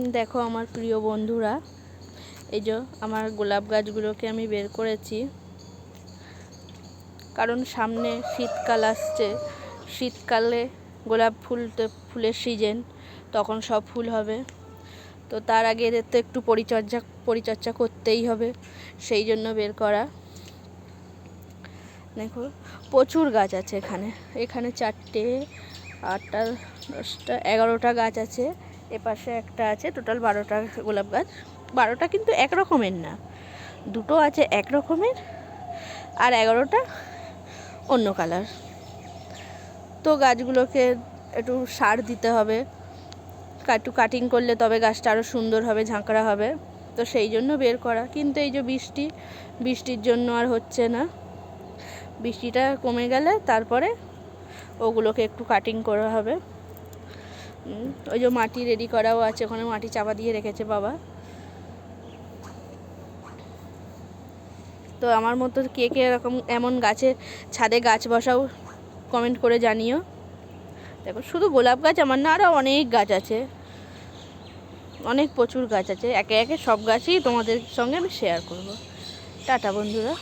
দেখো আমার প্রিয় বন্ধুরা, এই যে আমার গোলাপ গাছগুলোকে আমি বের করেছি, কারণ সামনে শীতকাল আসছে। শীতকালে গোলাপ ফুলের সিজন, তখন সব ফুল হবে। তো তার আগে এদের তো একটু পরিচর্যা করতেই হবে, সেই জন্য বের করা। দেখো প্রচুর গাছ আছে এখানে। এখানে 4টে, 8টা, 10টা, 11টা গাছ আছে। এপাশে একটা আছে, টোটাল 12টা গোলাপ গাছ। 12টা কিন্তু এক রকমের না, দুটো আছে এক রকমের আর 11টা অন্য কালার। তো গাছগুলোকে একটু সার দিতে হবে, একটু কাটিং করলে তবে গাছটা আরও সুন্দর হবে, ঝাঁকড়া হবে। তো সেই জন্য বের করা। কিন্তু এই যে বৃষ্টির জন্য আর হচ্ছে না। বৃষ্টিটা কমে গেলে তারপরে ওগুলোকে একটু কাটিং করা হবে। ওই যে মাটি রেডি করাও আছে, ওখানে মাটি চাপা দিয়ে রেখেছে বাবা। তো আমার মতো কে কে এরকম এমন গাছে ছাদে গাছ বসাও, কমেন্ট করে জানিও। দেখো শুধু গোলাপ গাছ আমার না, আরও অনেক গাছ আছে, প্রচুর গাছ আছে। একে একে সব গাছই তোমাদের সঙ্গে আমি শেয়ার করব। টাটা বন্ধুরা।